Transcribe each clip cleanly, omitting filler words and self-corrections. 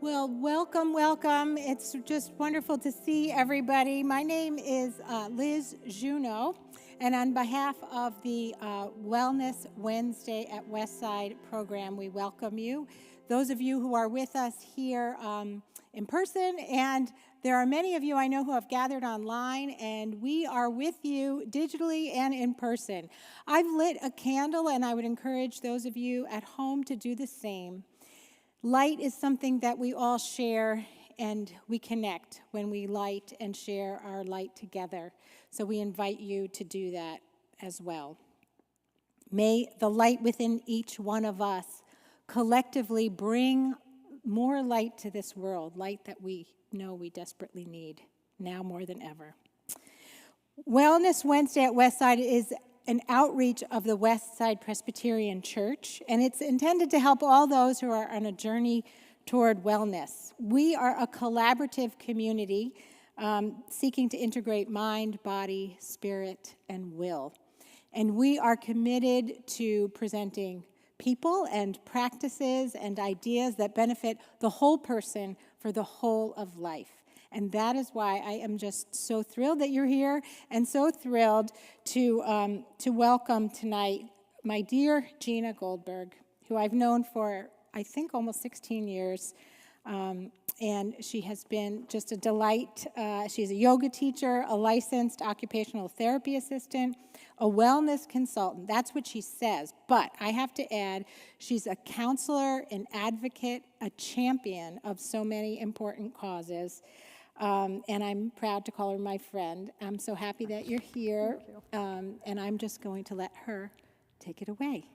Well, welcome, welcome. It's just wonderful to see everybody. My name is Liz Juneau, and on behalf of the Wellness Wednesday at Westside program, we welcome you. Those of you who are with us here in person, and there are many of you I know who have gathered online, and we are with you digitally and in person. I've lit a candle, and I would encourage those of you at home to do the same. Light is something that we all share, and we connect when we light and share our light together. So we invite you to do that as well. May the light within each one of us collectively bring more light to this world, light that we know we desperately need now more than ever. Wellness Wednesday at Westside is an outreach of the Westside Presbyterian Church, and it's intended to help all those who are on a journey toward wellness. We are a collaborative community seeking to integrate mind, body, spirit, and will. And we are committed to presenting people and practices and ideas that benefit the whole person for the whole of life. And that is why I am just so thrilled that you're here, and so thrilled to welcome tonight my dear Gina Goldberg, who I've known for, I think, almost 16 years. And she has been just a delight. She's a yoga teacher, a licensed occupational therapy assistant, a wellness consultant. That's what she says. But I have to add, she's a counselor, an advocate, a champion of so many important causes. And I'm proud to call her my friend. I'm so happy that you're here. And I'm just going to let her take it away.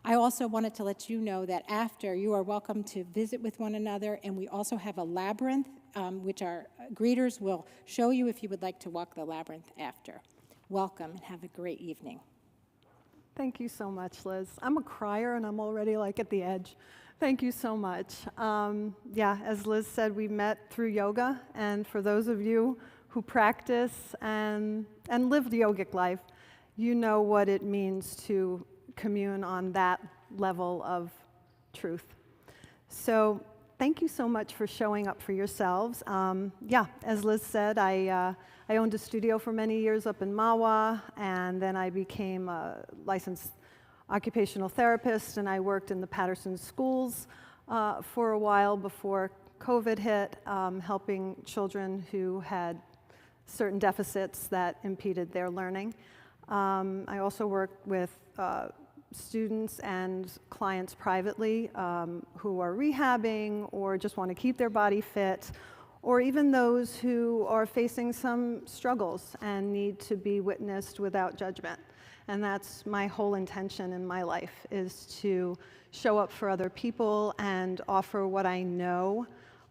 I also wanted to let you know that after, you are welcome to visit with one another, and we also have a labyrinth, which our greeters will show you if you would like to walk the labyrinth after. Welcome, and have a great evening. Thank you so much, Liz. I'm a crier, and I'm already like at the edge. Thank you so much. As Liz said, we met through yoga, and for those of you who practice and live the yogic life, you know what it means to commune on that level of truth. So thank you so much for showing up for yourselves. As Liz said, I owned a studio for many years up in Mahwah, and then I became a licensed occupational therapist, and I worked in the Patterson schools for a while before COVID hit, helping children who had certain deficits that impeded their learning. I also worked with students and clients privately who are rehabbing or just want to keep their body fit, or even those who are facing some struggles and need to be witnessed without judgment. And that's my whole intention in my life, is to show up for other people and offer what I know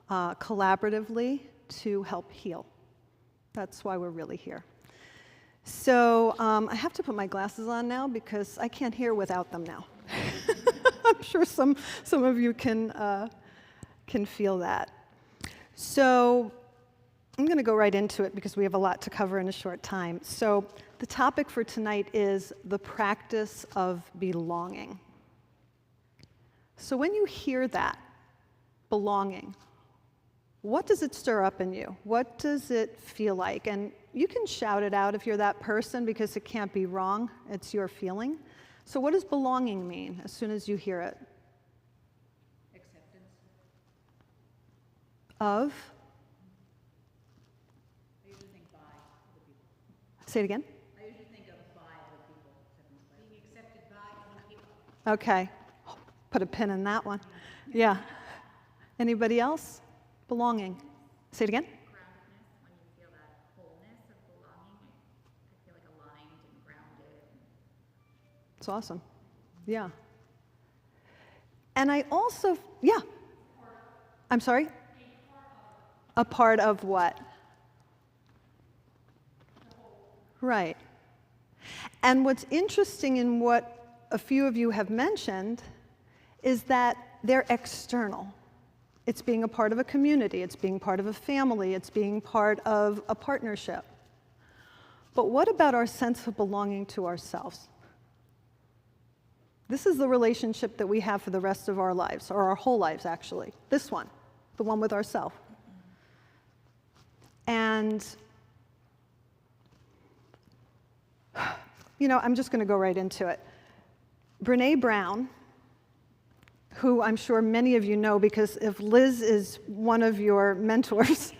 collaboratively to help heal. That's why we're really here. So I have to put my glasses on now because I can't hear without them now. I'm sure some of you can feel that. So I'm going to go right into it because we have a lot to cover in a short time. So the topic for tonight is the practice of belonging. So when you hear that, belonging, what does it stir up in you? What does it feel like? And you can shout it out if you're that person because it can't be wrong. It's your feeling. So what does belonging mean as soon as you hear it? Acceptance. Of? I usually think by other people. Say it again. I usually think of by other people. Being accepted by other people. Okay. Put a pin in that one. Yeah. Anybody else? Belonging. Say it again. Groundedness, when you feel that wholeness of belonging, I feel like aligned and grounded. It's awesome. Yeah. And I also, I'm sorry? A part of what? Right. And what's interesting in what a few of you have mentioned is that they're external. It's being a part of a community, it's being part of a family, it's being part of a partnership. But what about our sense of belonging to ourselves? This is the relationship that we have for the rest of our lives, or our whole lives, actually. This one. the one with ourself. And, I'm just going to go right into it. Brené Brown, who I'm sure many of you know, because if Liz is one of your mentors,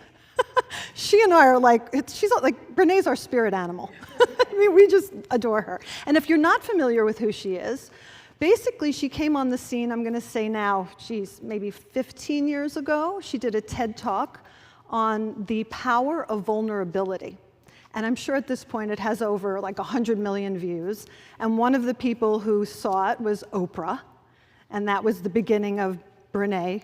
she and I are she's like, Brené's our spirit animal. I mean, we just adore her. And if you're not familiar with who she is, basically she came on the scene, I'm going to say now, maybe 15 years ago. She did a TED Talk on the power of vulnerability. And I'm sure at this point it has over 100 million views. And one of the people who saw it was Oprah. And that was the beginning of Brené,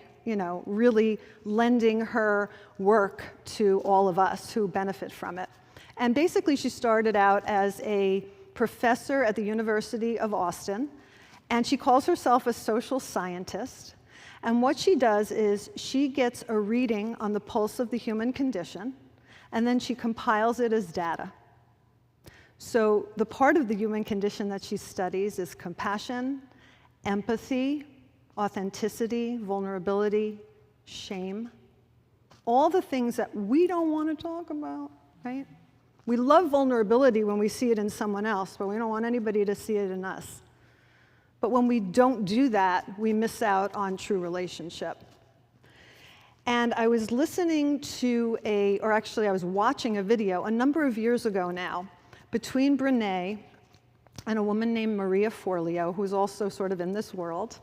really lending her work to all of us who benefit from it. And basically she started out as a professor at the University of Austin, and she calls herself a social scientist. And what she does is she gets a reading on the pulse of the human condition, and then she compiles it as data. So the part of the human condition that she studies is compassion, empathy, authenticity, vulnerability, shame, all the things that we don't want to talk about, right? We love vulnerability when we see it in someone else, but we don't want anybody to see it in us. But when we don't do that, we miss out on true relationship. And I was listening to I was watching a video a number of years ago now between Brené and a woman named Maria Forleo, who's also sort of in this world.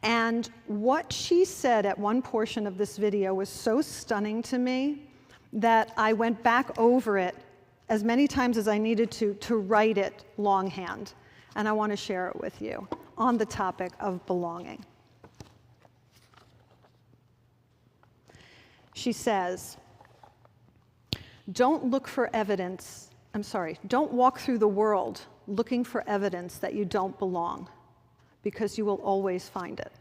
And what she said at one portion of this video was so stunning to me that I went back over it as many times as I needed to write it longhand. And I want to share it with you on the topic of belonging. She says, don't walk through the world looking for evidence that you don't belong, because you will always find it.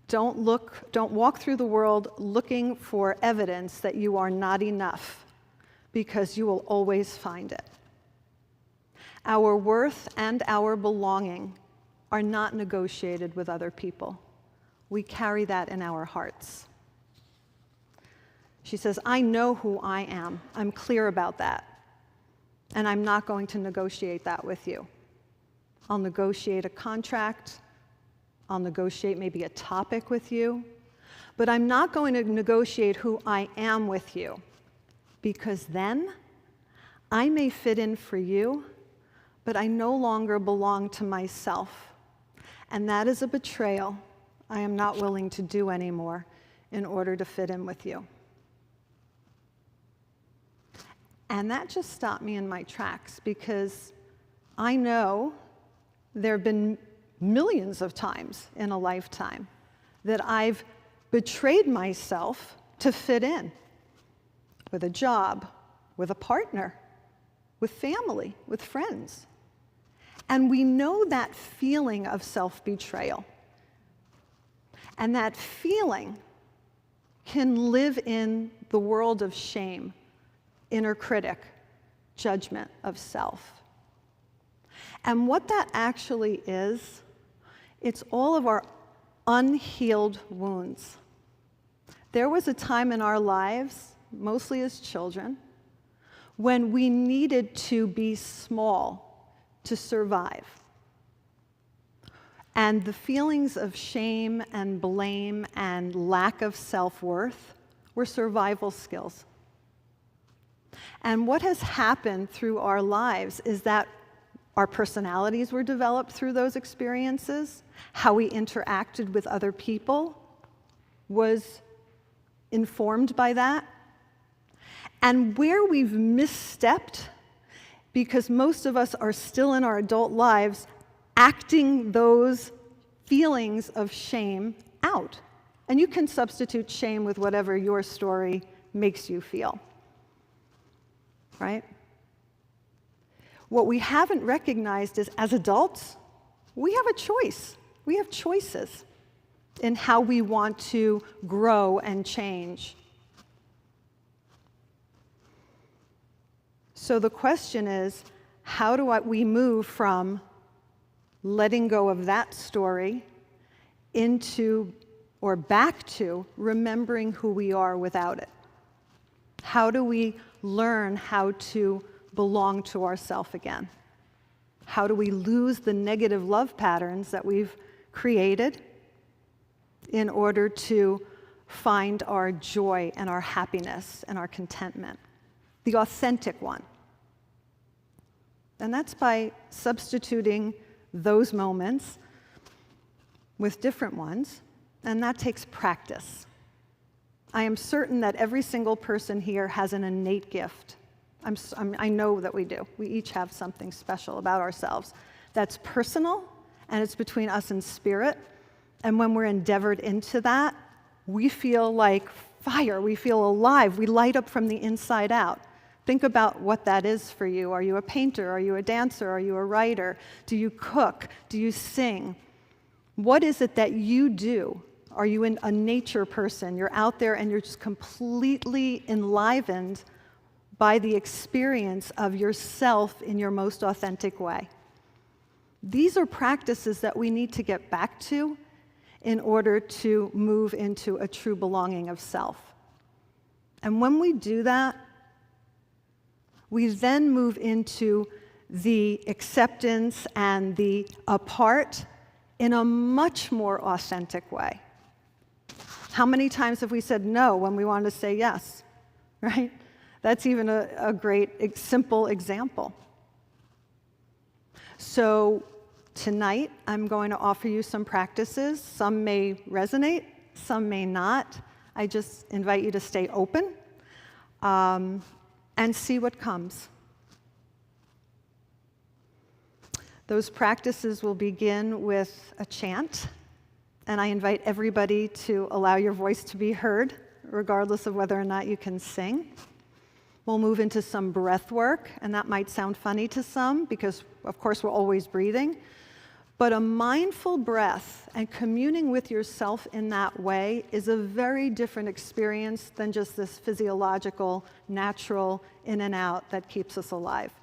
Don't walk through the world looking for evidence that you are not enough, because you will always find it. Our worth and our belonging are not negotiated with other people. We carry that in our hearts. She says, I know who I am. I'm clear about that. And I'm not going to negotiate that with you. I'll negotiate a contract. I'll negotiate maybe a topic with you. But I'm not going to negotiate who I am with you, because then I may fit in for you, but I no longer belong to myself. And that is a betrayal I am not willing to do anymore in order to fit in with you. And that just stopped me in my tracks, because I know there have been millions of times in a lifetime that I've betrayed myself to fit in with a job, with a partner, with family, with friends. And we know that feeling of self-betrayal. And that feeling can live in the world of shame, inner critic, judgment of self. And what that actually is, it's all of our unhealed wounds. There was a time in our lives, mostly as children, when we needed to be small to survive. And the feelings of shame and blame and lack of self-worth were survival skills. And what has happened through our lives is that our personalities were developed through those experiences. How we interacted with other people was informed by that. And where we've misstepped, because most of us are still in our adult lives acting those feelings of shame out. And you can substitute shame with whatever your story makes you feel. Right? What we haven't recognized is, as adults, we have a choice. We have choices in how we want to grow and change. So the question is, how do we move from letting go of that story into or back to remembering who we are without it? How do we learn how to belong to ourselves again? How do we lose the negative love patterns that we've created in order to find our joy and our happiness and our contentment, the authentic one? And that's by substituting those moments with different ones, and that takes practice. I am certain that every single person here has an innate gift. I know that we do. We each have something special about ourselves that's personal, and it's between us and spirit. And when we're endeavored into that, we feel like fire. We feel alive. We light up from the inside out. Think about what that is for you. Are you a painter? Are you a dancer? Are you a writer? Do you cook? Do you sing? What is it that you do? Are you a nature person? You're out there and you're just completely enlivened by the experience of yourself in your most authentic way. These are practices that we need to get back to in order to move into a true belonging of self. And when we do that, we then move into the acceptance and the apart in a much more authentic way. How many times have we said no when we wanted to say yes, right? That's even a great, simple example. So tonight, I'm going to offer you some practices. Some may resonate, some may not. I just invite you to stay open and see what comes. Those practices will begin with a chant, and I invite everybody to allow your voice to be heard, regardless of whether or not you can sing. We'll move into some breath work, and that might sound funny to some because, of course, we're always breathing. But a mindful breath and communing with yourself in that way is a very different experience than just this physiological, natural in and out that keeps us alive.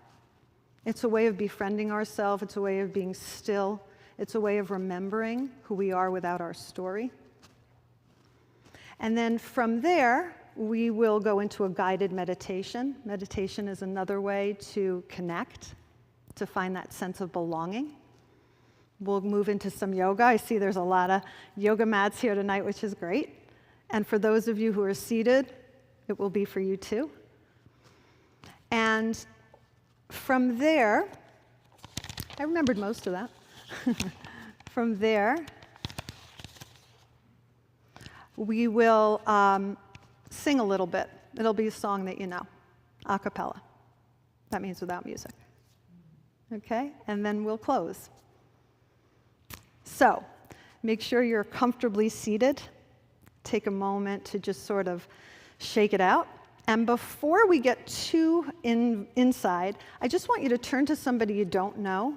It's a way of befriending ourselves. It's a way of being still. It's a way of remembering who we are without our story. And then from there, we will go into a guided meditation. Meditation is another way to connect, to find that sense of belonging. We'll move into some yoga. I see there's a lot of yoga mats here tonight, which is great. And for those of you who are seated, it will be for you too. And from there, I remembered most of that. From there, we will sing a little bit. It'll be a song that you know, a cappella. That means without music. Okay? And then we'll close. So, make sure you're comfortably seated. Take a moment to just sort of shake it out. And before we get too inside, I just want you to turn to somebody you don't know.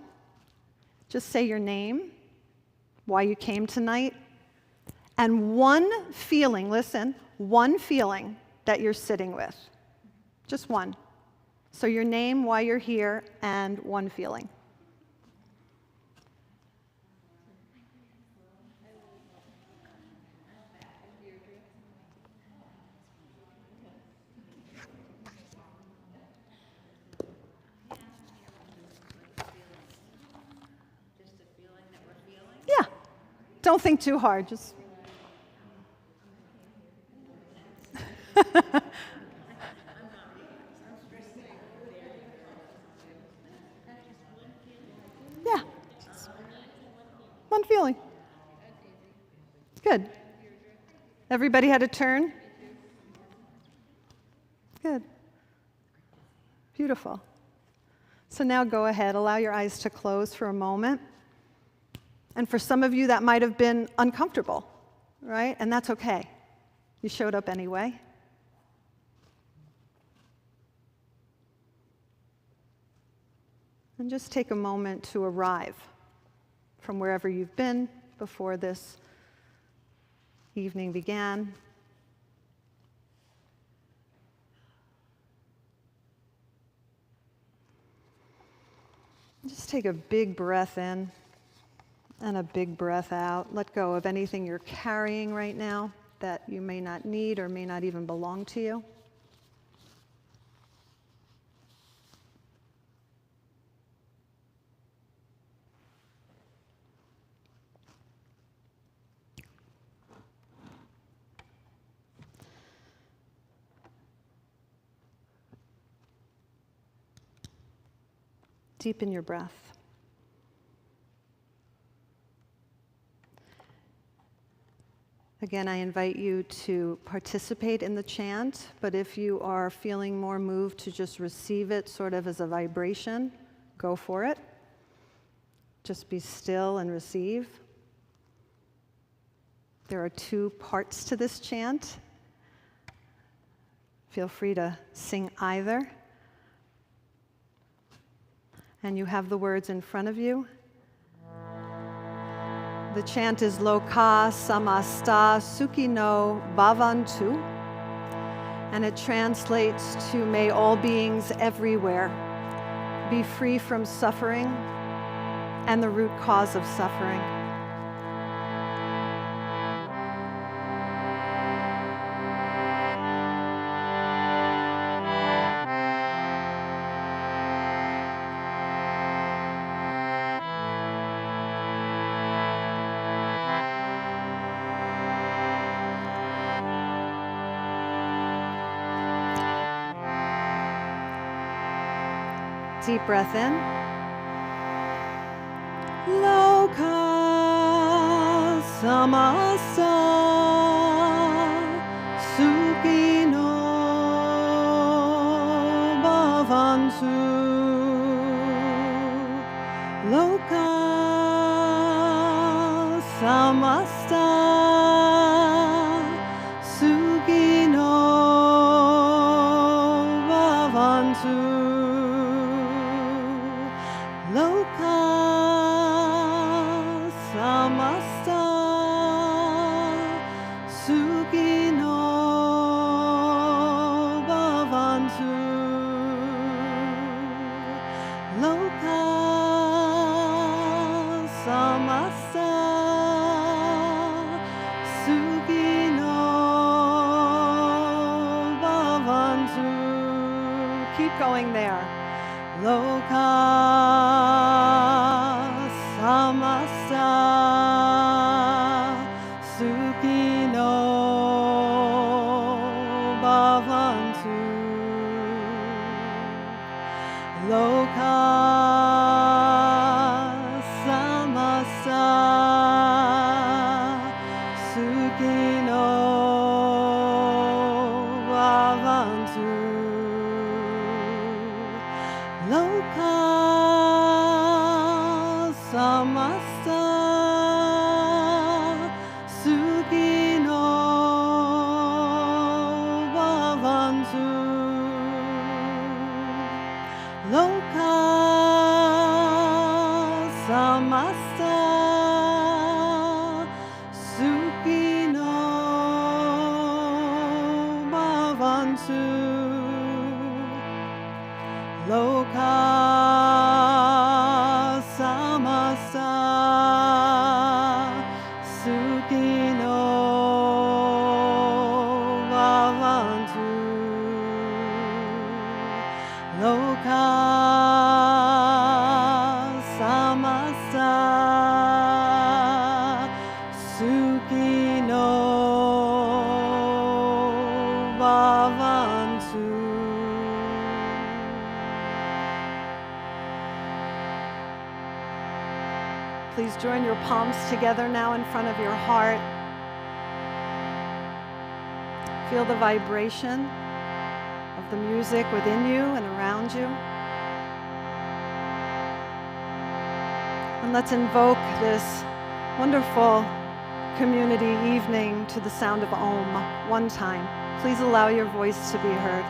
Just say your name, why you came tonight, and one feeling, listen, one feeling that you're sitting with. Just one. So your name, why you're here, and one feeling. Yeah. Don't think too hard. Just. Yeah. One feeling. Good. Everybody had a turn? Good. Beautiful. So now go ahead, allow your eyes to close for a moment. And for some of you, that might have been uncomfortable, right? And that's okay. You showed up anyway. And just take a moment to arrive from wherever you've been before this evening began. Just take a big breath in And a big breath out. Let go of anything you're carrying right now that you may not need or may not even belong to you. Deepen your breath. Again, I invite you to participate in the chant, but if you are feeling more moved to just receive it sort of as a vibration, go for it. Just be still and receive. There are 2 parts to this chant. Feel free to sing either. And you have the words in front of you. The chant is Loka Samasta Sukhino Bhavantu, and it translates to may all beings everywhere be free from suffering and the root cause of suffering. Deep breath in. Loka samasta sukhino bhavantu. Loka samasta sukhino bhavantu. Loka samasta sukhino bhavantu. Loka samasta sukhino bhavantu. Keep going there. Loka samasta sukhino bhavantu. Loka samasta sukhino bhavantu. Loka samasta sukhino bhavantu. Loka samasta sukhino bhavantu. Loka samasta sukhino bhavantu. Loka samasta sukhino bhavantu. Please join your palms together now in front of your heart. Feel the vibration of the music within you and around you. And let's invoke this wonderful community evening to the sound of Om one time. Please allow your voice to be heard.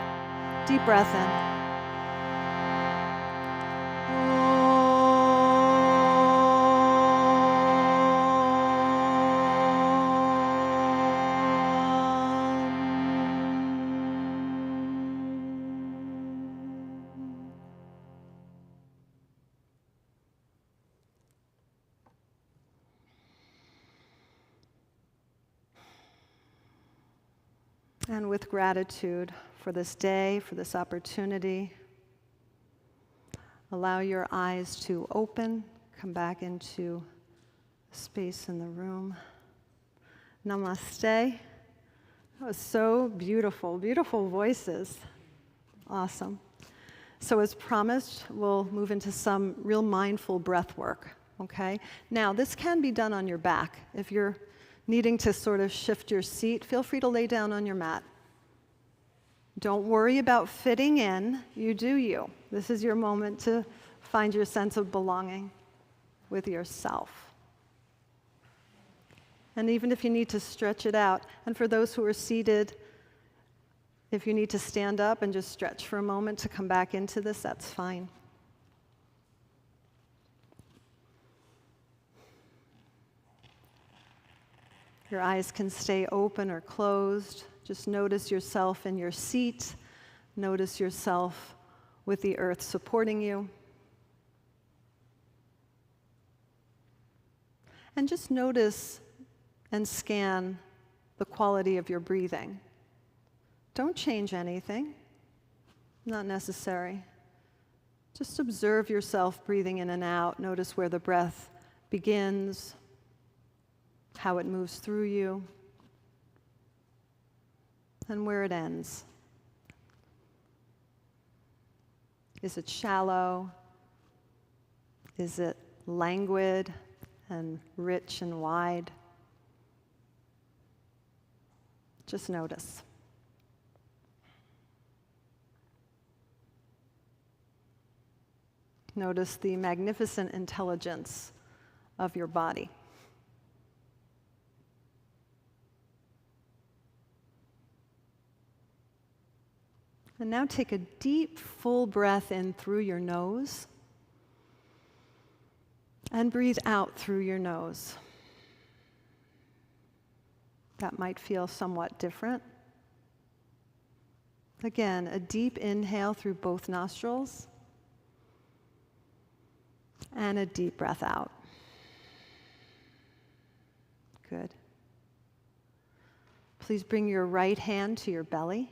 Deep breath in. And with gratitude for this day, for this opportunity, allow your eyes to open, come back into space in the room. Namaste. That was so beautiful, beautiful voices. Awesome. So as promised, we'll move into some real mindful breath work, okay? Now, this can be done on your back. If you're needing to sort of shift your seat, feel free to lay down on your mat. Don't worry about fitting in. You do you. This is your moment to find your sense of belonging with yourself. And even if you need to stretch it out, and for those who are seated, if you need to stand up and just stretch for a moment to come back into this, that's fine. Your eyes can stay open or closed. Just notice yourself in your seat. Notice yourself with the earth supporting you. And just notice and scan the quality of your breathing. Don't change anything. Not necessary. Just observe yourself breathing in and out. Notice where the breath begins, how it moves through you, and where it ends. Is it shallow? Is it languid and rich and wide? Just notice. Notice the magnificent intelligence of your body. And now take a deep, full breath in through your nose and breathe out through your nose. That might feel somewhat different. Again, a deep inhale through both nostrils and a deep breath out. Good. Please bring your right hand to your belly,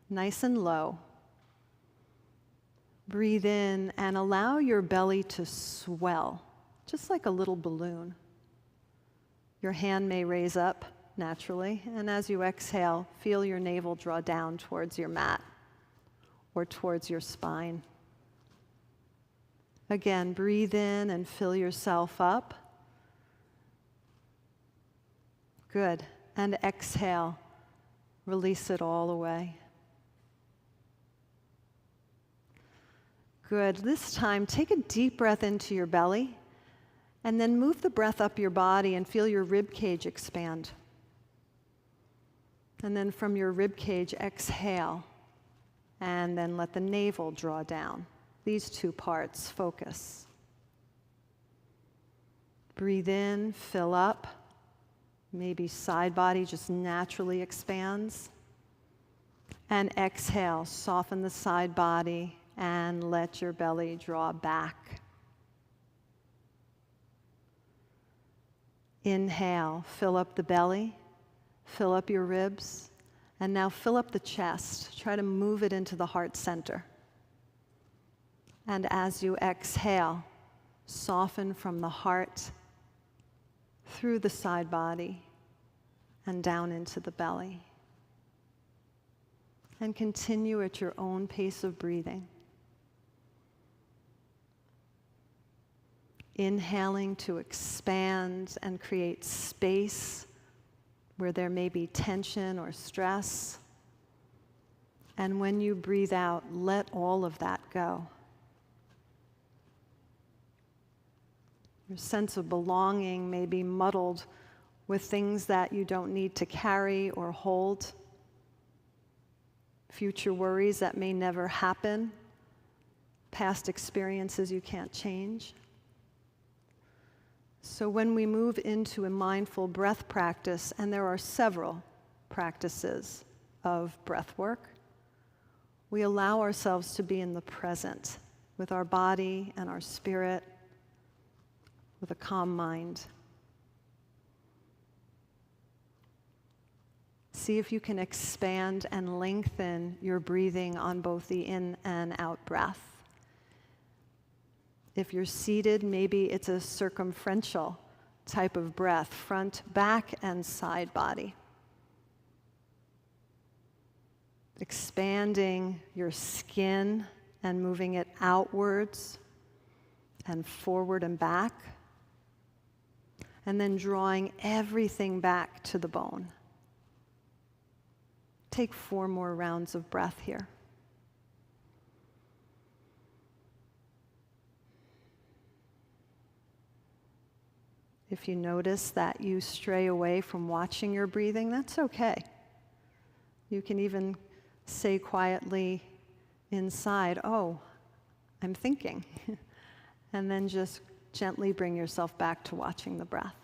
nice and low. Breathe in and allow your belly to swell, just like a little balloon. Your hand may raise up naturally, and as you exhale, feel your navel draw down towards your mat or towards your spine. Again, breathe in and fill yourself up. Good. And exhale, release it all away. Good. This time, take a deep breath into your belly, and then move the breath up your body and feel your rib cage expand. And then from your rib cage, exhale, and then let the navel draw down. These two parts focus. Breathe in, fill up. Maybe side body just naturally expands. And exhale, soften the side body and let your belly draw back. Inhale, fill up the belly, fill up your ribs, and now fill up the chest. Try to move it into the heart center. And as you exhale, soften from the heart through the side body and down into the belly. And continue at your own pace of breathing. Inhaling to expand and create space where there may be tension or stress. And when you breathe out, let all of that go. Your sense of belonging may be muddled with things that you don't need to carry or hold. Future worries that may never happen. Past experiences you can't change. So when we move into a mindful breath practice, and there are several practices of breath work, we allow ourselves to be in the present with our body and our spirit, with a calm mind. see if you can expand and lengthen your breathing on both the in and out breath. If you're seated, maybe it's a circumferential type of breath, front, back, and side body. Expanding your skin and moving it outwards and forward and back. And then drawing everything back to the bone. Take 4 more rounds of breath here. If you notice that you stray away from watching your breathing, that's okay. You can even say quietly inside, "Oh, I'm thinking." And then just gently bring yourself back to watching the breath.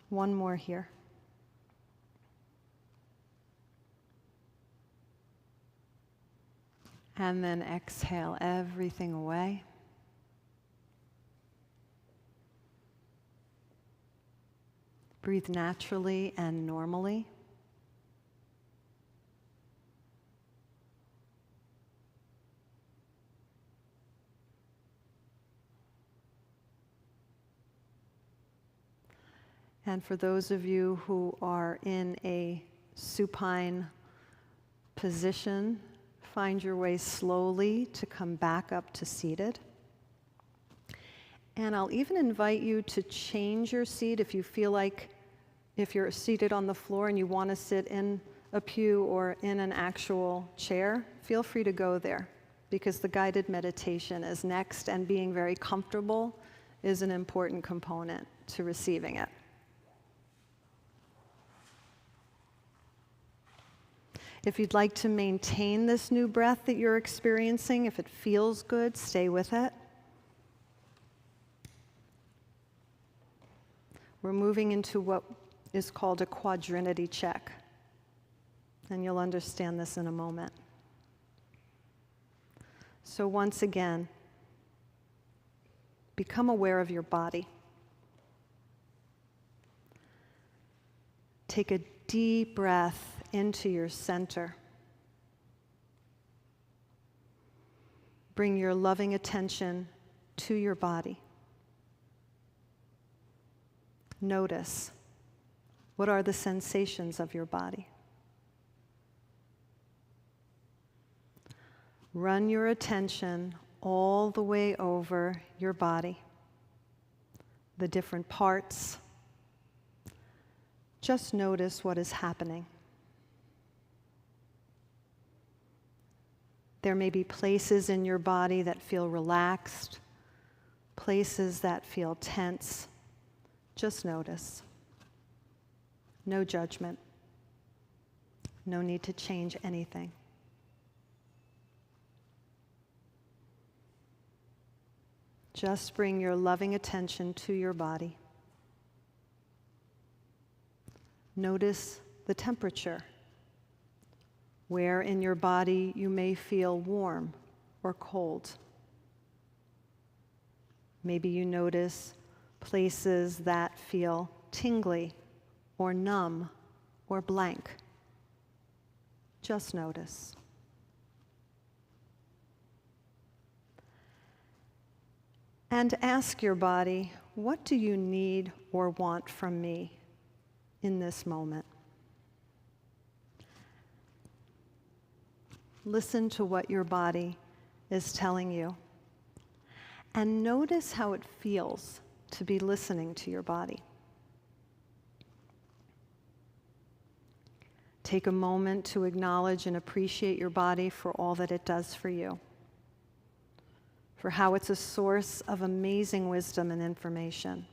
One more here. And then exhale everything away. Breathe naturally and normally. And for those of you who are in a supine position, find your way slowly to come back up to seated. And I'll even invite you to change your seat if you feel like, if you're seated on the floor and you want to sit in a pew or in an actual chair, feel free to go there, because the guided meditation is next, and being very comfortable is an important component to receiving it. If you'd like to maintain this new breath that you're experiencing, if it feels good, stay with it. We're moving into what is called a quadrinity check, and you'll understand this in a moment. So once again, become aware of your body. Take a deep breath into your center. Bring your loving attention to your body. Notice, what are the sensations of your body? Run your attention all the way over your body, the different parts. Just notice what is happening. There may be places in your body that feel relaxed, places that feel tense. Just notice. No judgment. No need to change anything. Just bring your loving attention to your body. Notice the temperature. Where in your body you may feel warm or cold. Maybe you notice places that feel tingly or numb or blank. Just notice. And ask your body, what do you need or want from me in this moment? Listen to what your body is telling you. And notice how it feels to be listening to your body. Take a moment to acknowledge and appreciate your body for all that it does for you, for how it's a source of amazing wisdom and information.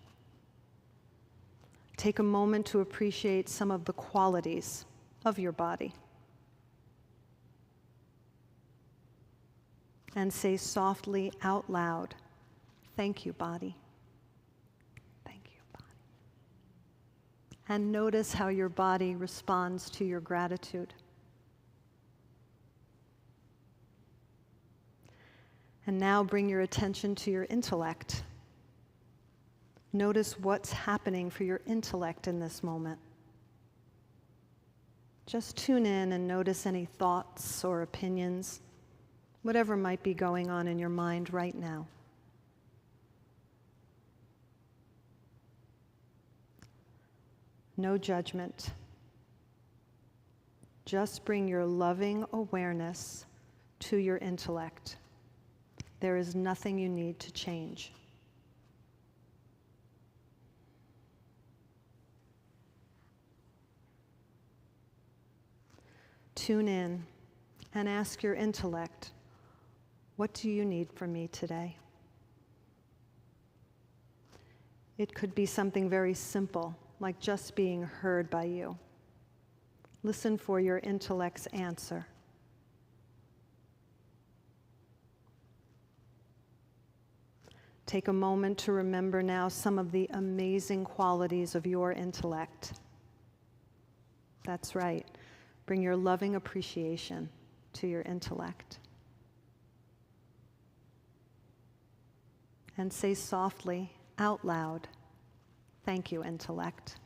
Take a moment to appreciate some of the qualities of your body. And say softly out loud, "Thank you, body. Thank you, body." And notice how your body responds to your gratitude. And now bring your attention to your intellect. Notice what's happening for your intellect in this moment. Just tune in and notice any thoughts or opinions, whatever might be going on in your mind right now. No judgment. Just bring your loving awareness to your intellect. There is nothing you need to change. Tune in and ask your intellect, what do you need from me today? It could be something very simple, like just being heard by you. Listen for your intellect's answer. Take a moment to remember now some of the amazing qualities of your intellect. That's right. Bring your loving appreciation to your intellect. And say softly, out loud, thank you, intellect.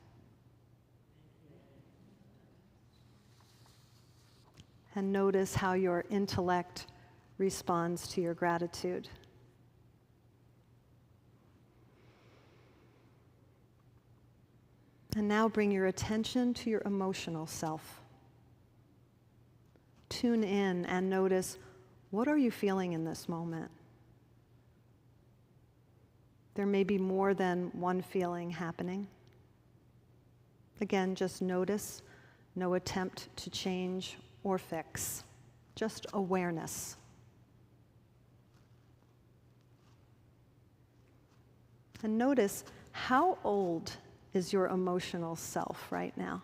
And notice how your intellect responds to your gratitude. And now bring your attention to your emotional self. Tune in and notice, what are you feeling in this moment? There may be more than one feeling happening. Again, just notice, no attempt to change or fix, just awareness. And notice, how old is your emotional self right now?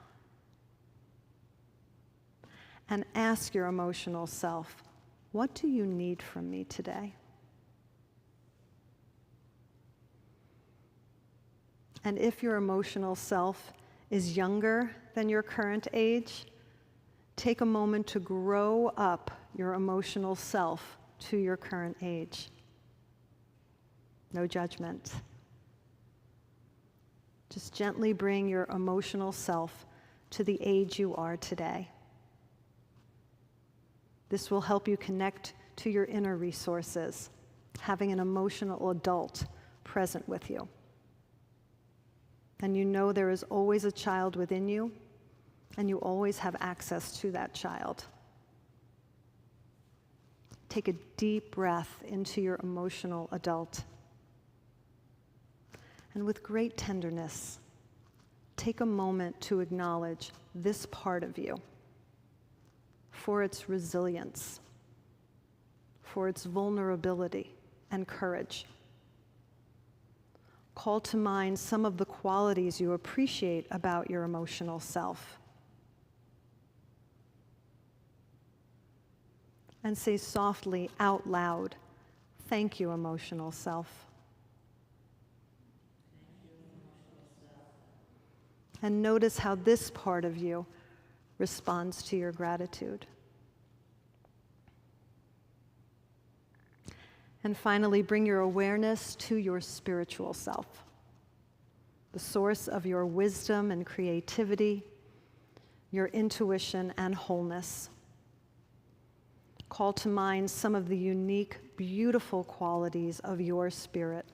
And ask your emotional self, what do you need from me today? And if your emotional self is younger than your current age, take a moment to grow up your emotional self to your current age. No judgment. Just gently bring your emotional self to the age you are today. This will help you connect to your inner resources, having an emotional adult present with you. And you know there is always a child within you, and you always have access to that child. Take a deep breath into your emotional adult. And with great tenderness, take a moment to acknowledge this part of you for its resilience, for its vulnerability and courage. Call to mind some of the qualities you appreciate about your emotional self. And say softly out loud, thank you, emotional self. And notice how this part of you responds to your gratitude. And finally, bring your awareness to your spiritual self, the source of your wisdom and creativity, your intuition and wholeness. Call to mind some of the unique, beautiful qualities of your spirit.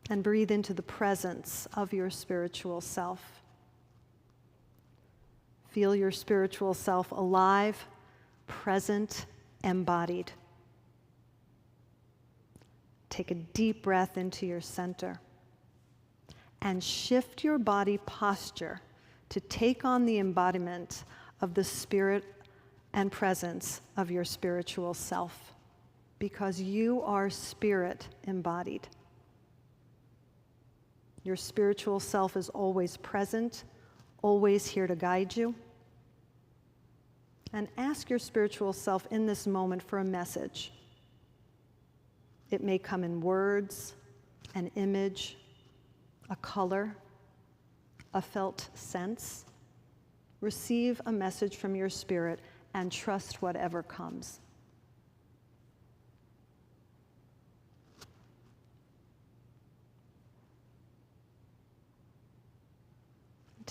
And breathe into the presence of your spiritual self. Feel your spiritual self alive, present, embodied. Take a deep breath into your center and shift your body posture to take on the embodiment of the spirit and presence of your spiritual self, because you are spirit embodied. Your spiritual self is always present, always here to guide you. And ask your spiritual self in this moment for a message. It may come in words, an image, a color, a felt sense. Receive a message from your spirit and trust whatever comes.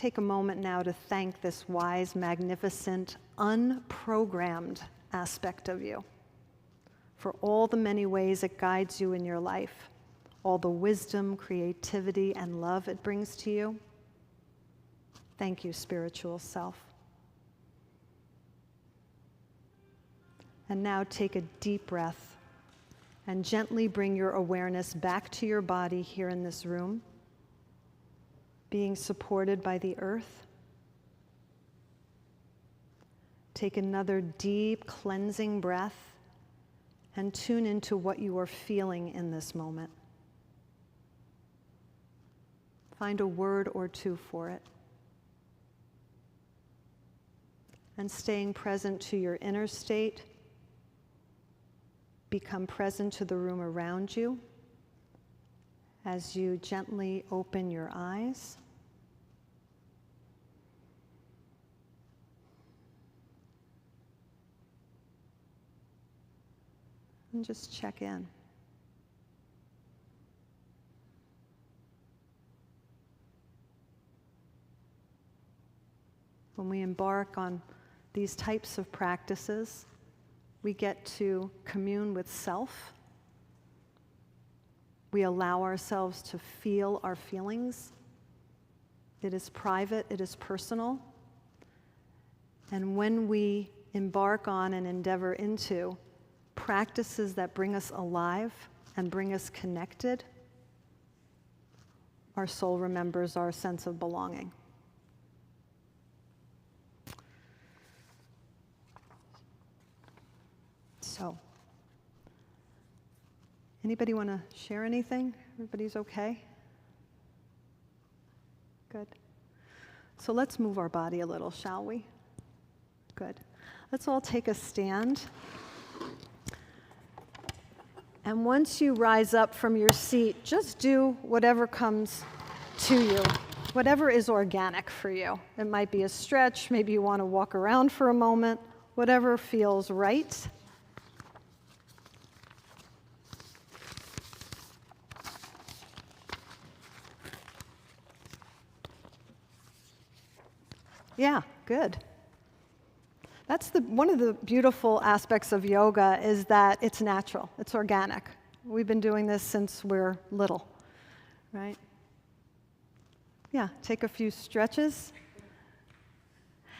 take a moment now to thank this wise, magnificent, unprogrammed aspect of you for all the many ways it guides you in your life, all the wisdom, creativity, and love it brings to you. Thank you, spiritual self. And now take a deep breath and gently bring your awareness back to your body here in this room, being supported by the earth. Take another deep cleansing breath and tune into what you are feeling in this moment. Find a word or two for it. And staying present to your inner state, become present to the room around you as you gently open your eyes. And just check in. When we embark on these types of practices, we get to commune with self. We allow ourselves to feel our feelings. It is private, it is personal. And when we embark on and endeavor into practices that bring us alive and bring us connected, our soul remembers our sense of belonging. So, anybody want to share anything? Everybody's okay? Good. So let's move our body a little, shall we? Good. Let's all take a stand. And once you rise up from your seat, just do whatever comes to you, whatever is organic for you. It might be a stretch, maybe you want to walk around for a moment, whatever feels right. Yeah, good. That's one of the beautiful aspects of yoga is that it's natural, it's organic. We've been doing this since we're little, right? Yeah, take a few stretches.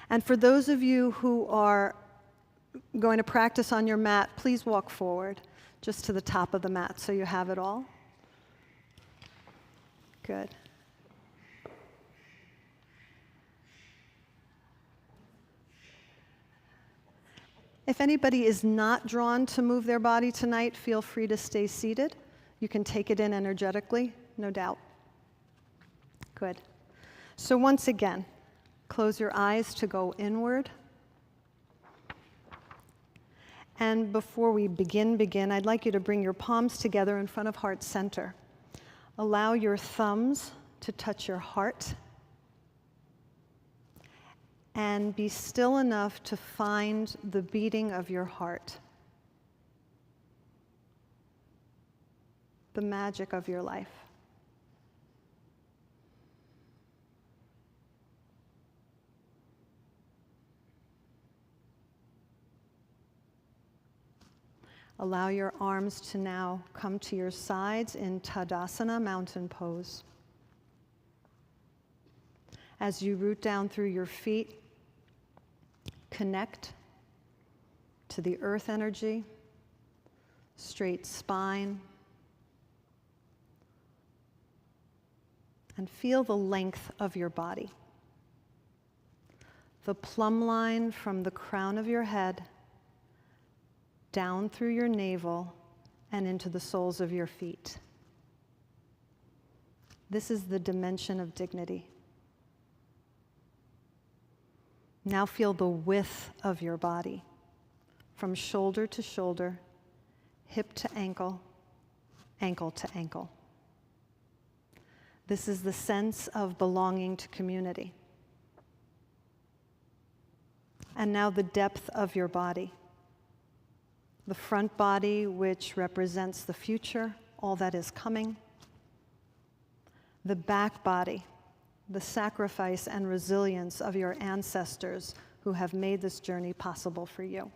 And for those of you who are going to practice on your mat, please walk forward just to the top of the mat so you have it all. Good. If anybody is not drawn to move their body tonight, feel free to stay seated. You can take it in energetically, no doubt. Good. So once again, close your eyes to go inward. And before we begin, I'd like you to bring your palms together in front of heart center. Allow your thumbs to touch your heart. And be still enough to find the beating of your heart, the magic of your life. Allow your arms to now come to your sides in Tadasana, mountain pose. As you root down through your feet, connect to the earth energy, straight spine, and feel the length of your body. The plumb line from the crown of your head down through your navel and into the soles of your feet. This is the dimension of dignity. Now feel the width of your body, from shoulder to shoulder, hip to ankle, ankle to ankle. This is the sense of belonging to community. And now the depth of your body. The front body, which represents the future, all that is coming. The back body, the sacrifice and resilience of your ancestors who have made this journey possible for you.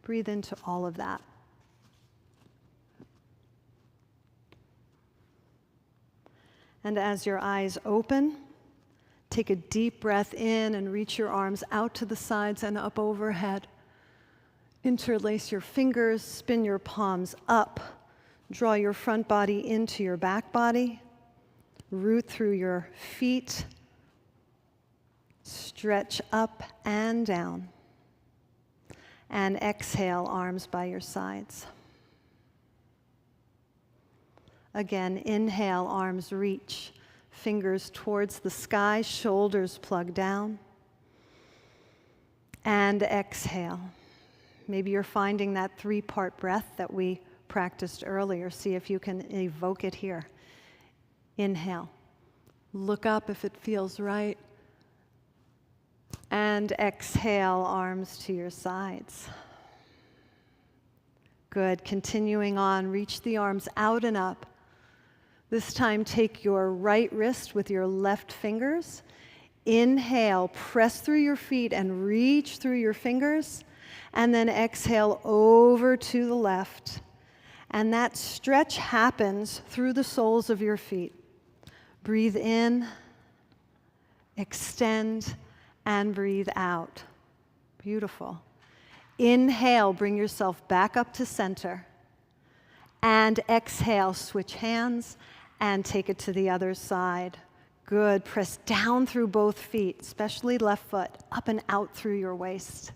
Breathe into all of that. And as your eyes open, take a deep breath in and reach your arms out to the sides and up overhead. Interlace your fingers, spin your palms up, draw your front body into your back body, root through your feet, stretch up and down, and exhale, arms by your sides. Again, inhale, arms reach, fingers towards the sky, shoulders plug down, and exhale. Maybe you're finding that 3-part breath that we practiced earlier. See if you can evoke it here. Inhale. Look up if it feels right. And exhale, arms to your sides. Good. Continuing on, reach the arms out and up. This time, take your right wrist with your left fingers. Inhale, press through your feet and reach through your fingers. And then exhale over to the left. And that stretch happens through the soles of your feet. Breathe in, extend, and breathe out. Beautiful. Inhale, bring yourself back up to center. And exhale, switch hands and take it to the other side. Good. Press down through both feet, especially left foot, up and out through your waist.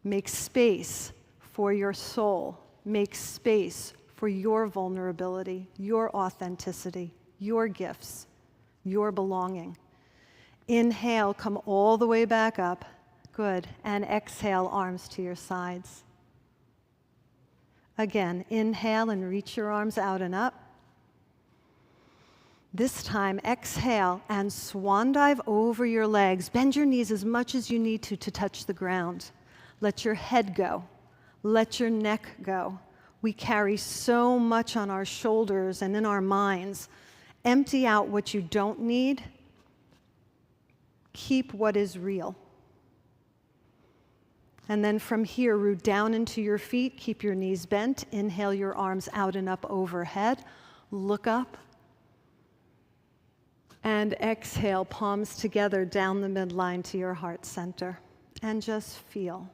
Make space for your soul. Make space for your vulnerability, your authenticity, your gifts, your belonging. Inhale, come all the way back up. Good. And exhale, arms to your sides. Again, inhale and reach your arms out and up. This time, exhale and swan dive over your legs. Bend your knees as much as you need to touch the ground. Let your head go. Let your neck go. We carry so much on our shoulders and in our minds. Empty out what you don't need. Keep what is real. And then from here, root down into your feet. Keep your knees bent. Inhale your arms out and up overhead. Look up. And exhale, palms together down the midline to your heart center. And just feel.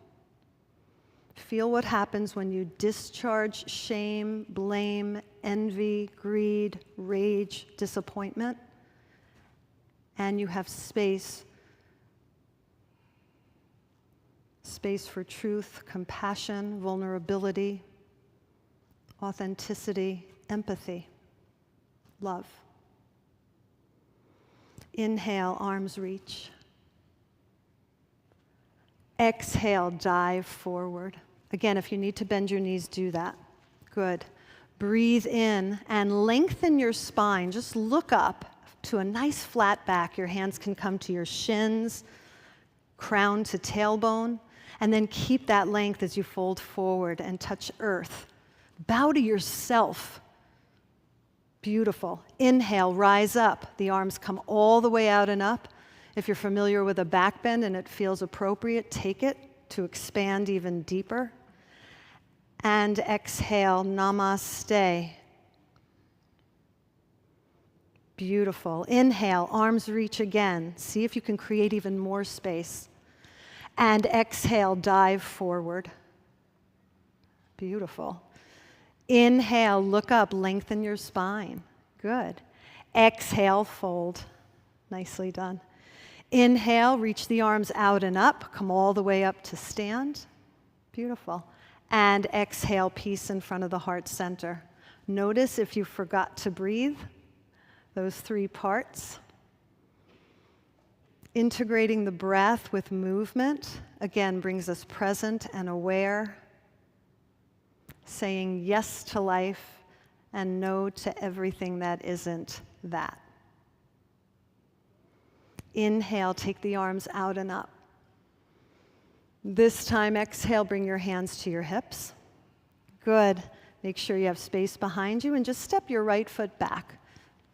Feel what happens when you discharge shame, blame, envy, greed, rage, disappointment, and you have space for truth, compassion, vulnerability, authenticity, empathy, love. Inhale, arms reach. Exhale, dive forward. Again, if you need to bend your knees, do that. Good. Breathe in and lengthen your spine. Just look up to a nice flat back. Your hands can come to your shins, crown to tailbone, and then keep that length as you fold forward and touch earth. Bow to yourself. Beautiful. Inhale, rise up. The arms come all the way out and up. If you're familiar with a back bend and it feels appropriate, take it to expand even deeper. And exhale, namaste. Beautiful. Inhale, arms reach again. See if you can create even more space. And exhale, dive forward. Beautiful. Inhale, look up, lengthen your spine. Good. Exhale, fold. Nicely done. Inhale, reach the arms out and up. Come all the way up to stand. Beautiful. And exhale, peace in front of the heart center. Notice if you forgot to breathe, those 3 parts. Integrating the breath with movement, again, brings us present and aware. Saying yes to life and no to everything that isn't that. Inhale, take the arms out and up. This time, exhale, bring your hands to your hips. Good. Make sure you have space behind you, and just step your right foot back.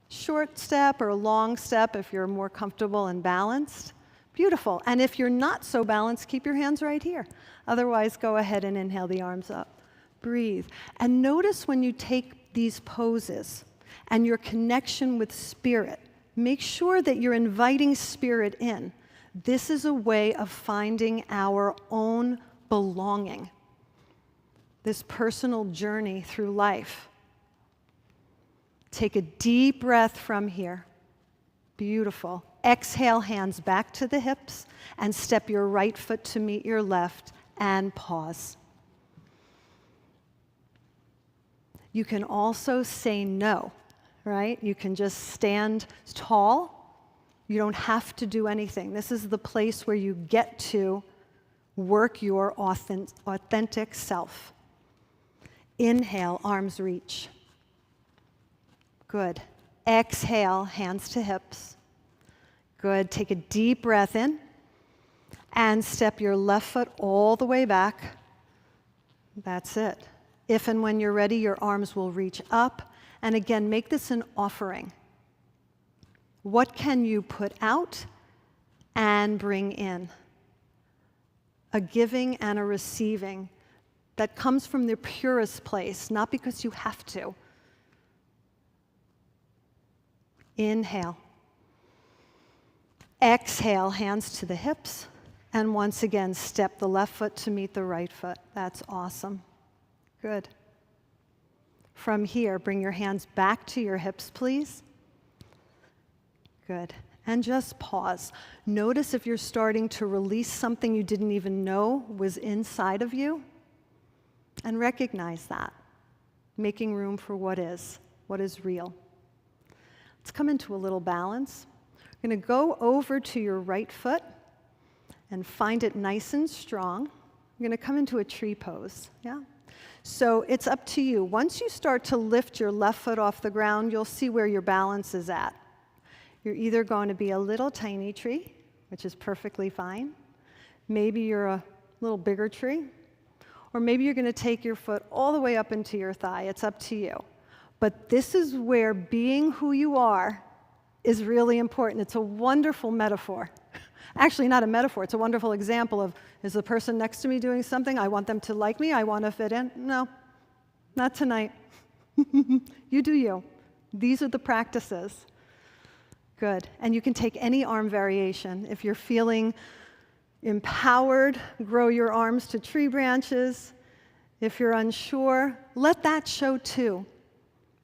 Short step or a long step if you're more comfortable and balanced. Beautiful. And if you're not so balanced, keep your hands right here. Otherwise, go ahead and inhale the arms up. Breathe. And notice when you take these poses and your connection with spirit, make sure that you're inviting spirit in. This is a way of finding our own belonging, this personal journey through life. Take a deep breath from here. Beautiful. Exhale, hands back to the hips, and step your right foot to meet your left, and pause. You can also say no, right? You can just stand tall. You don't have to do anything. This is the place where you get to work your authentic self. Inhale, arms reach. Good. Exhale, hands to hips. Good. Take a deep breath in and step your left foot all the way back. That's it. If and when you're ready, your arms will reach up. And again, make this an offering. What can you put out and bring in? A giving and a receiving that comes from the purest place, not because you have to. Inhale. Exhale, hands to the hips. And once again, step the left foot to meet the right foot. That's awesome. Good. From here, bring your hands back to your hips, please. Good. And just pause. Notice if you're starting to release something you didn't even know was inside of you. And recognize that. Making room for what is real. Let's come into a little balance. We're going to go over to your right foot and find it nice and strong. We're going to come into a tree pose. Yeah? So it's up to you. Once you start to lift your left foot off the ground, you'll see where your balance is at. You're either going to be a little tiny tree, which is perfectly fine. Maybe you're a little bigger tree. Or maybe you're going to take your foot all the way up into your thigh. It's up to you. But this is where being who you are is really important. It's a wonderful metaphor. Actually, not a metaphor. It's a wonderful example of, is the person next to me doing something? I want them to like me. I want to fit in. No, not tonight. You do you. These are the practices. Good. And you can take any arm variation. If you're feeling empowered, grow your arms to tree branches. If you're unsure, let that show too.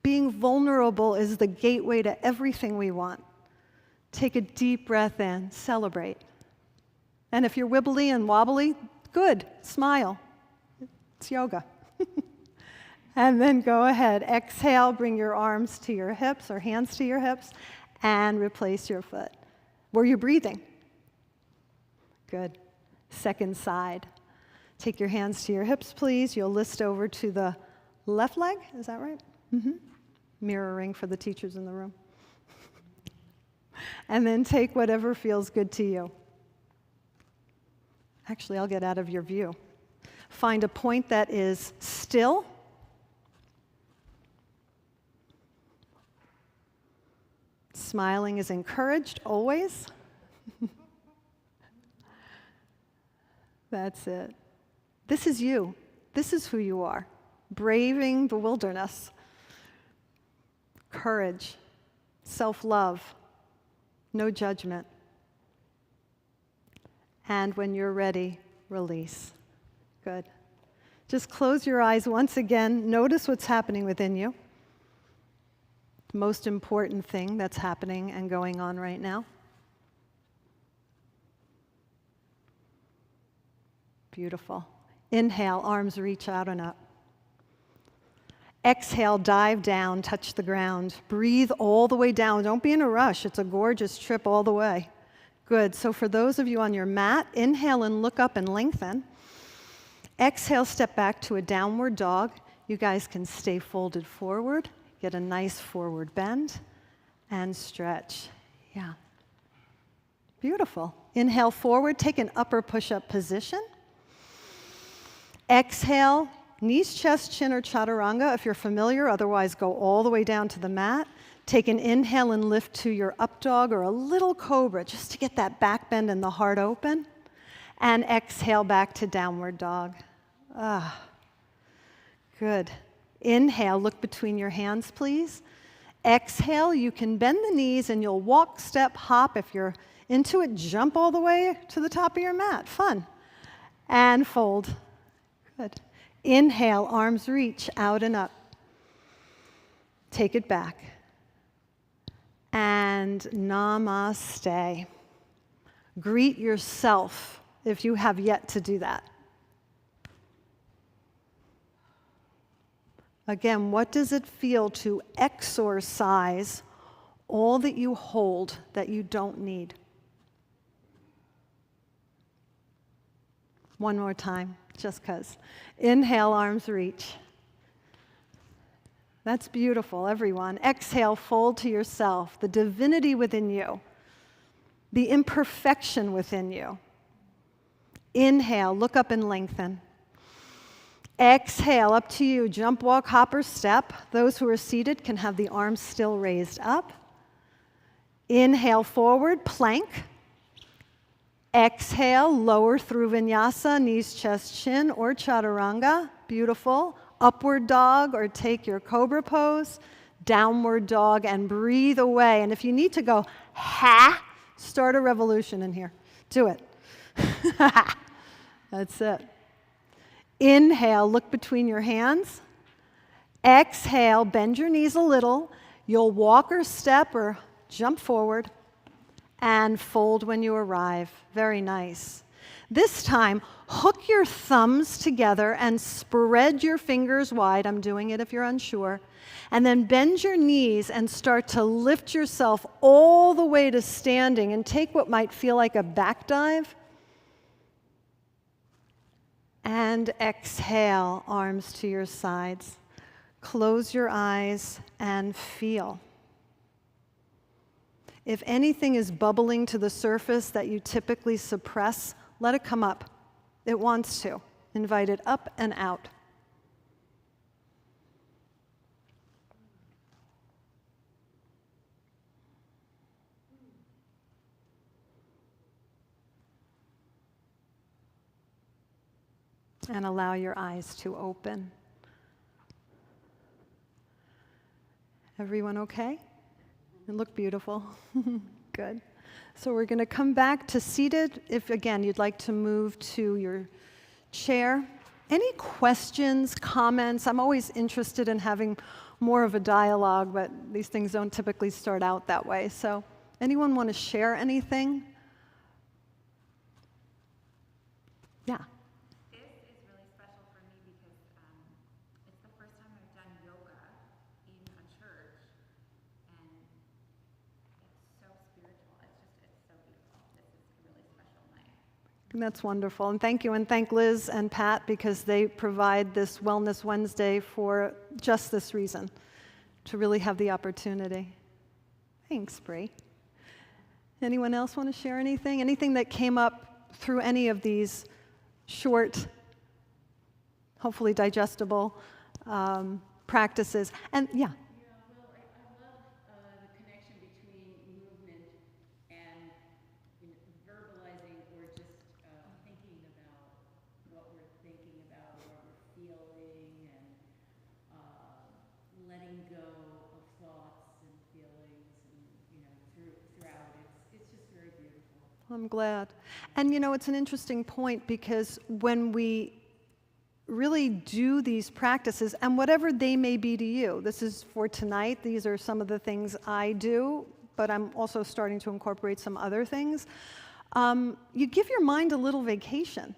Being vulnerable is the gateway to everything we want. Take a deep breath in, celebrate. And if you're wibbly and wobbly, good, smile. It's yoga. And then go ahead, exhale, bring your arms to your hips or hands to your hips, and replace your foot. Were you breathing? Good. Second side. Take your hands to your hips, please. You'll list over to the left leg. Is that right? Mm-hmm. Mirroring for the teachers in the room. And then take whatever feels good to you. Actually, I'll get out of your view. Find a point that is still. Smiling is encouraged always. That's it. This is you. This is who you are. Braving the wilderness. Courage. Self-love. No judgment. And when you're ready, release. Good. Just close your eyes once again. Notice what's happening within you. The most important thing that's happening and going on right now. Beautiful. Inhale, arms reach out and up. Exhale, dive down, touch the ground. Breathe all the way down. Don't be in a rush. It's a gorgeous trip all the way. Good. So for those of you on your mat, inhale and look up and lengthen. Exhale, step back to a downward dog. You guys can stay folded forward. Get a nice forward bend and stretch. Yeah. Beautiful. Inhale forward. Take an upper push-up position. Exhale, knees, chest, chin, or chaturanga if you're familiar. Otherwise, go all the way down to the mat. Take an inhale and lift to your up dog or a little cobra just to get that back bend and the heart open. And exhale back to downward dog. Good. Inhale, look between your hands, please. Exhale, you can bend the knees and you'll walk, step, hop. If you're into it, jump all the way to the top of your mat. Fun. And fold. Good. Inhale, arms reach out and up. Take it back. And namaste. Greet yourself if you have yet to do that. Again, what does it feel to exorcise all that you hold that you don't need? One more time, just 'cause. Inhale, arms reach. That's beautiful, everyone. Exhale, fold to yourself, the divinity within you, the imperfection within you. Inhale, look up and lengthen. Exhale, up to you, jump, walk, hop, or step. Those who are seated can have the arms still raised up. Inhale, forward, plank. Exhale, lower through vinyasa, knees, chest, chin, or chaturanga. Beautiful. Upward dog, or take your cobra pose. Downward dog, and breathe away. And if you need to go, start a revolution in here. Do it. That's it. Inhale, look between your hands. Exhale, bend your knees a little. You'll walk or step or jump forward and fold when you arrive. Very nice. This time, hook your thumbs together and spread your fingers wide. I'm doing it if you're unsure. And then bend your knees and start to lift yourself all the way to standing and take what might feel like a back dive. And exhale, arms to your sides. Close your eyes and feel. If anything is bubbling to the surface that you typically suppress, let it come up. It wants to. Invite it up and out. And allow your eyes to open. Everyone okay? You look beautiful. Good. So we're going to come back to seated. If, again, you'd like to move to your chair. Any questions, comments? I'm always interested in having more of a dialogue, but these things don't typically start out that way. So anyone want to share anything? Yeah. That's wonderful. And thank you, and thank Liz and Pat, because they provide this Wellness Wednesday for just this reason, to really have the opportunity. Thanks, Bree. Anyone else want to share anything? Anything that came up through any of these short, hopefully digestible practices? And yeah. I'm glad. And it's an interesting point, because when we really do these practices, and whatever they may be to you, this is for tonight, these are some of the things I do, but I'm also starting to incorporate some other things. You give your mind a little vacation,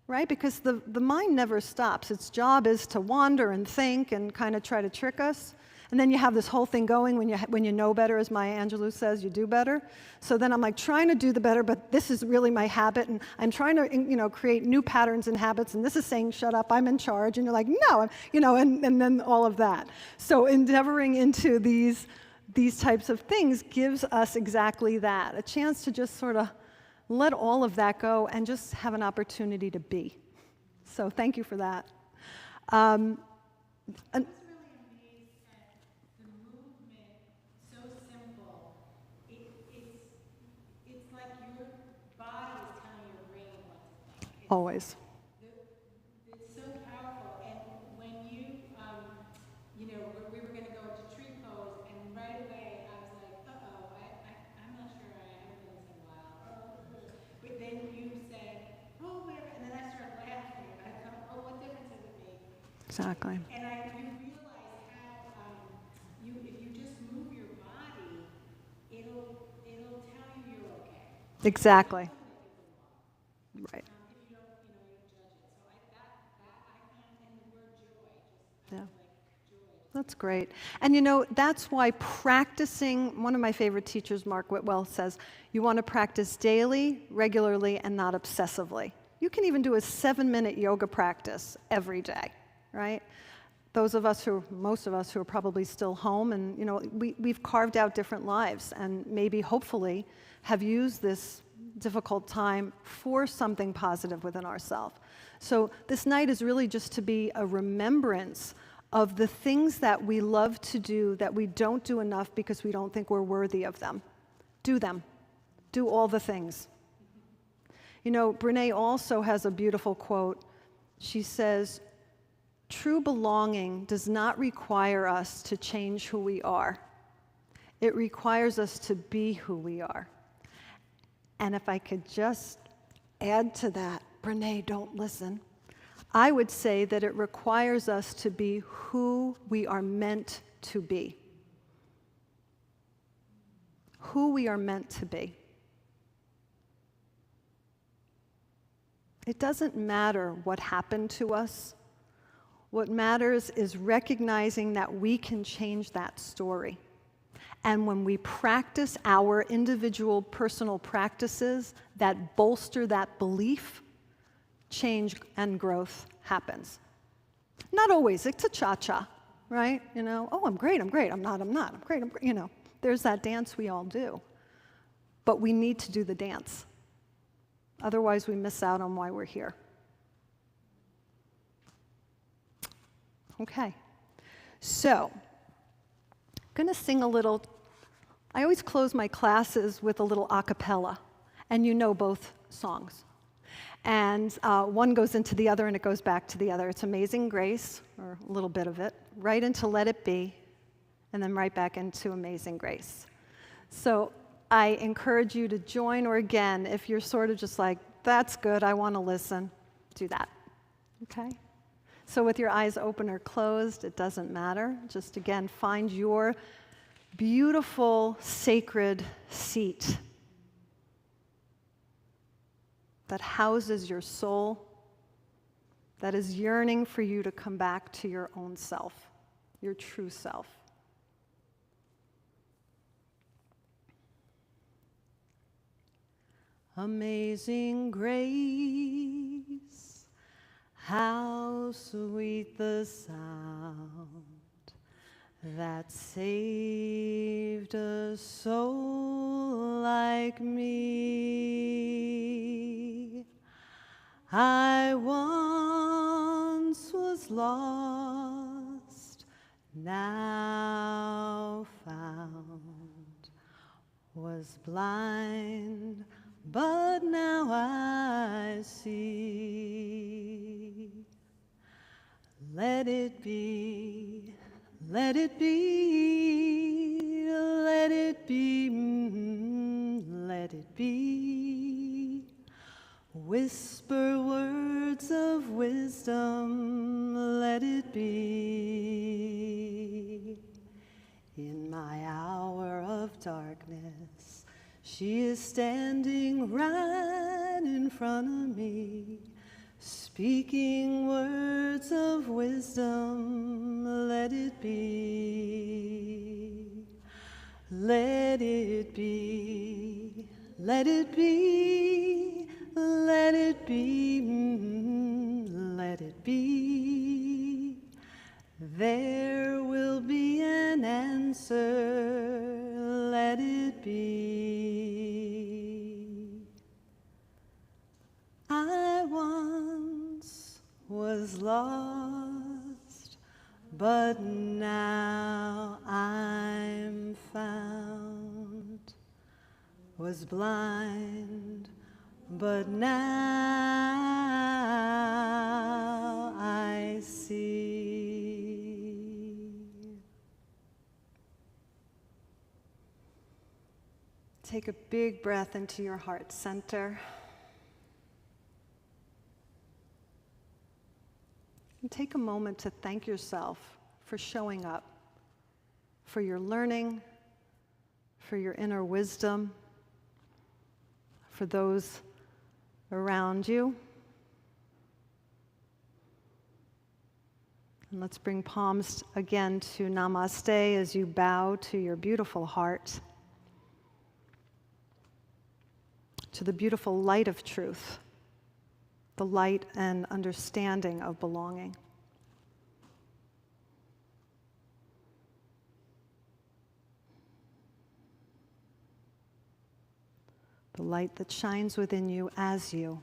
right? Because the mind never stops. Its job is to wander and think and kind of try to trick us. And then you have this whole thing going when you know better, as Maya Angelou says, you do better. So then I'm like trying to do the better, but this is really my habit, and I'm trying to create new patterns and habits, and this is saying, shut up, I'm in charge, and you're like, no, and then all of that. So endeavoring into these types of things gives us exactly that, a chance to just sort of let all of that go and just have an opportunity to be. So thank you for that. Um, I was really amazed at the movement, so simple. It's like your body is telling your brain what to think. always. It's so powerful. And when you know, we were going to go into tree pose, and right away I was like, uh-oh, I'm not sure I haven't done this in a while. But then you said, oh, wait, and then I started laughing. I thought, oh, what difference does it make? Exactly. And you realize how if you just move your body, it'll tell you you're okay. Exactly. Right. If you don't, you don't judge it. So that I found, and the word joy, just Yeah. like joy. That's great. And you know, that's why practicing, one of my favorite teachers, Mark Whitwell, says, you want to practice daily, regularly, and not obsessively. You can even do a 7-minute yoga practice every day, right? Most of us who are probably still home, and you know, we've carved out different lives, and maybe, hopefully, have used this difficult time for something positive within ourselves. So this night is really just to be a remembrance of the things that we love to do that we don't do enough because we don't think we're worthy of them. Do them. Do all the things. You know, Brene also has a beautiful quote. She says, true belonging does not require us to change who we are. It requires us to be who we are. And if I could just add to that, Brene, don't listen. I would say that it requires us to be who we are meant to be. Who we are meant to be. It doesn't matter what happened to us. What matters is recognizing that we can change that story. And when we practice our individual personal practices that bolster that belief, change and growth happens. Not always, it's a cha-cha, right? You know, oh, I'm great, I'm great, I'm not, I'm great, you know. There's that dance we all do. But we need to do the dance. Otherwise, we miss out on why we're here. Okay, so I'm going to sing a little. I always close my classes with a little a cappella, and you know both songs. And one goes into the other, and it goes back to the other. It's Amazing Grace, or a little bit of it, right into Let It Be, and then right back into Amazing Grace. So I encourage you to join, or again, if you're sort of just like, that's good, I want to listen, do that, okay? So with your eyes open or closed, it doesn't matter. Just again, find your beautiful, sacred seat that houses your soul, that is yearning for you to come back to your own self, your true self. Amazing grace, how sweet the sound that saved a soul like me. I once was lost, now found, was blind, but now I see. Let it be, let it be, let it be, let it be. Whisper words of wisdom, let it be. In my hour of darkness, she is standing right in front of me, speaking words of wisdom, let it be. Let it be, let it be, let it be, let it be. There will be an answer, let it be. I once was lost, but now I'm found. Was blind, but now I see. Take a big breath into your heart center. And take a moment to thank yourself for showing up, for your learning, for your inner wisdom, for those around you. And let's bring palms again to Namaste as you bow to your beautiful heart, to the beautiful light of truth, the light and understanding of belonging. The light that shines within you as you.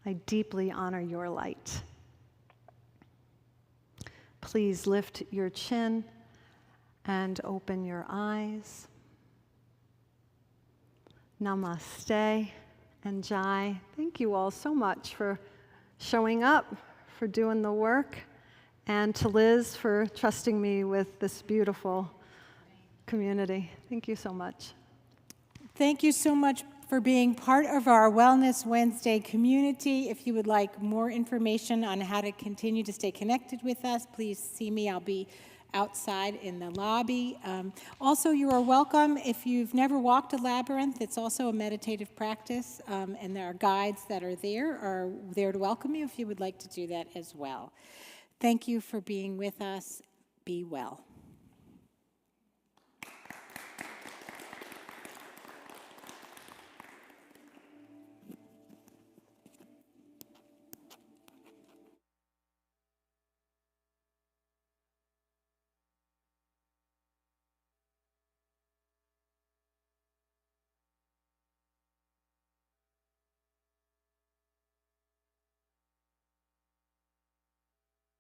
I deeply honor your light. Please lift your chin and open your eyes. Namaste and Jai. Thank you all so much for showing up, for doing the work, and to Liz for trusting me with this beautiful community. Thank you so much. Thank you so much for being part of our Wellness Wednesday community. If you would like more information on how to continue to stay connected with us, please see me. I'll be outside in the lobby. Also, you are welcome if you've never walked a labyrinth. It's also a meditative practice, and there are guides that are there to welcome you if you would like to do that as well. Thank you for being with us. Be well.